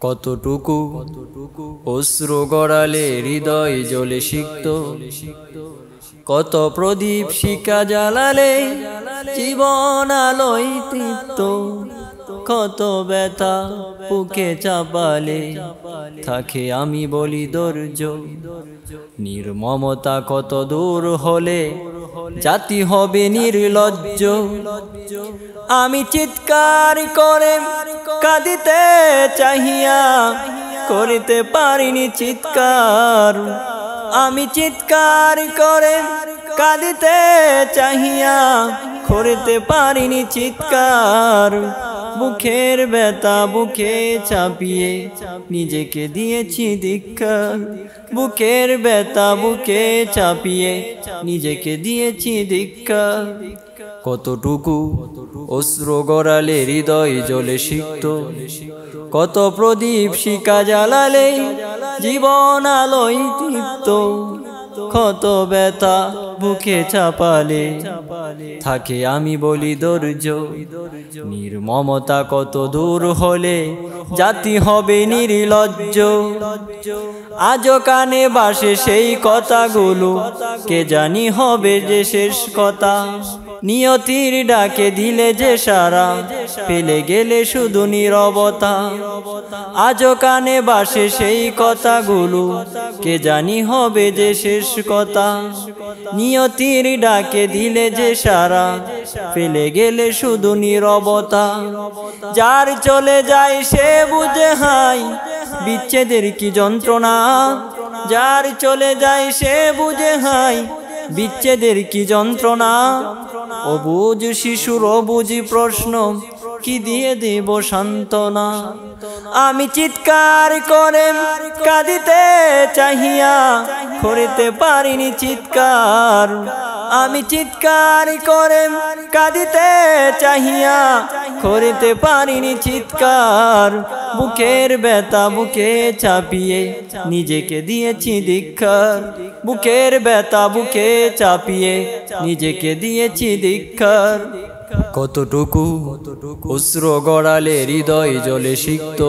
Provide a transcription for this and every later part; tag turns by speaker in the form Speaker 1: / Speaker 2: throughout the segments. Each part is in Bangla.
Speaker 1: কতটুকু অশ্রু গড়ালে হৃদয় জ্বলে সিক্ত, কত প্রদীপ শিখা জ্বালালে জীবন আলোয় তৃপ্ত, কত ব্যথা বুকে চাপালে থাকে আমি বলি ধৈর্য। নির্মমতা কত দূর হলে জাতি হবে নির্লজ্জ। আমি চিৎকার করে কাঁদিতে চাহিয়া করিতে পারিনি চিৎকার। আমি চিৎকার করে কাঁদিতে চাহিয়া করিতে পারিনি চিৎকার। বুকের ব্যথা বুকে চাপিয়ে নিজেকে দিয়েছি ধিক্কার। বুকের ব্যথা বুকে চাপিয়ে নিজেকে দিয়েছি ধিক্কার। কতটুকু অশ্রু গড়ালে হৃদয় জ্বলে সিক্ত, কত প্রদীপ শিখা জ্বালালে জীবন আলোয় তৃপ্ত, কত ব্যথা বুকে চাপালে থাকে আমি বলি ধৈর্য। নির্মমতা কত দূর হলে জাতি হবে নির্লজ্জ। আজও কানে বাসে সেই কথাগুলো, কে জানি হবে যে শেষ কথা। নিয়তির ডাকে দিলে যে সারা, পেলে গেলে শুধু নীরবতা। আজও কানে বাসে সেই কথাগুলো, কে জানি হবে যে শেষ কথা। নিয়তির ডাকে দিলে যে সারা, পেলে গেলে শুধু নীরবতা। যার চলে যায় সে বুঝে হাই বিচ্ছেদের কি যন্ত্রণা। যার চলে যায় সে বুঝে হাই বিচ্ছেদের কি যন্ত্রণা। অবুঝ শিশুর অবুঝ প্রশ্ন, কি দিয়ে দেব সান্ত্বনা। আমি চিৎকার করে কাঁদিতে চাহিয়া করিতে পারিনি চিৎকার। আমি চিৎকার করে কাঁদিতে চাহিয়া করিতে পারিনি চিৎকার। বুকের ব্যথা বুকে চাপিয়ে নিজেকে দিয়েছি ধিক্কার। বুকের ব্যথা বুকে চাপিয়ে নিজেকে দিয়েছি ধিক্কার। কতটুকু অশ্রু গড়ালে হৃদয় জ্বলে সিক্ত,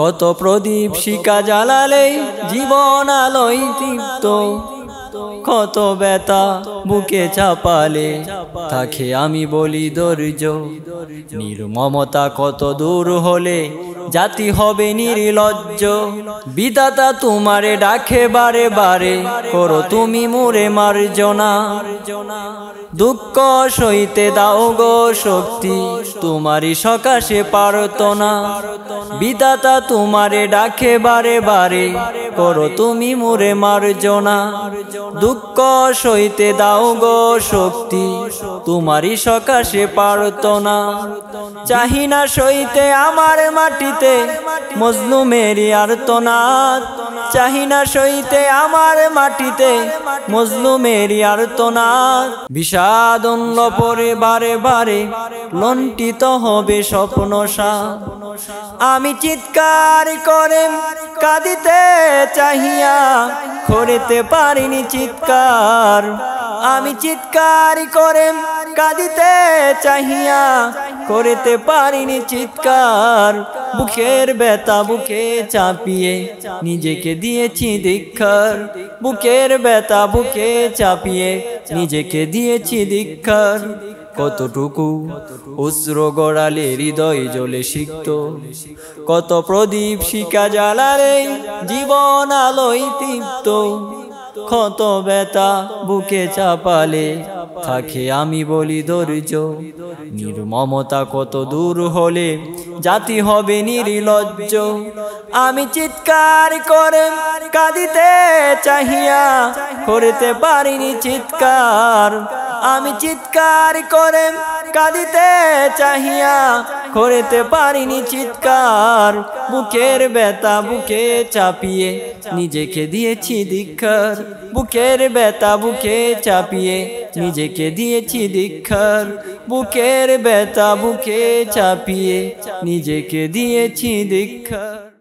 Speaker 1: কত প্রদীপ শিখা জ্বালালে জীবন আলোয় তৃপ্ত, কত ব্যথা বুকে চাপালে থাকে আমি বলি ধৈর্য। নির্মমতা কত দূর হলে জাতি হবে নির্লজ্জ। বিধাতা তোমারে ডাকে বারে বারে, করো তুমি মোরে মার্জনা। দুঃখ সইতে দাও গো শক্তি, তোমারই সকাশে পারত না। বিধাতা তোমারে ডাকে বারে বারে, করো তুমি মোরে মার্জনা। দুঃখ সইতে দাও গো শক্তি, তোমারই সকাশে পারত না। চাহি না সইতে আমার মাটিতে মজলুমেরই আর্তনাদ। চাহি না সইতে আমার মাটিতে মজলুমেরই আর্তনাদ। বিষাদন্য পরে বারে বারে লণ্ঠিত হবে স্বপ্নসাদ। আমি চিৎকার করে কাঁদিতে চাহিয়া করিতে পারিনি চিৎকার। আমি চিৎকার করে কাঁদিতে চাহিয়া করিতে পারিনি চিৎকার। বুকের ব্যথা বুকে চাপিয়ে নিজেকে দিয়েছি ধিক্কার। বুকের ব্যথা বুকে চাপিয়ে নিজেকে দিয়েছি ধিক্কার। কতটুকু অশ্রু গড়ালে হৃদয় জ্বলে সিক্ত, কত প্রদীপ শিখা জ্বালালে জীবন আলোয় তৃপ্ত, কত ব্যথা বুকে চাপালে থাকে আমি বলি ধৈর্য। নির্মমতা কত দূর হলে জাতি হবে নির্লজ্জ। আমি চিৎকার করে কাঁদিতে চাহিয়া করিতে পারিনি চিৎকার। আমি চিৎকার করে কাঁদিতে চাহিয়া করিতে পারিনি চিৎকার। বুকের ব্যথা বুকে চাপিয়ে নিজেকে দিয়েছি ধিক্কার। বুকের ব্যথা বুকে চাপিয়ে নিজেকে দিয়েছি ধিক্কার। বুকের ব্যথা বুকে চাপিয়ে নিজেকে দিয়েছি ধিক্কার।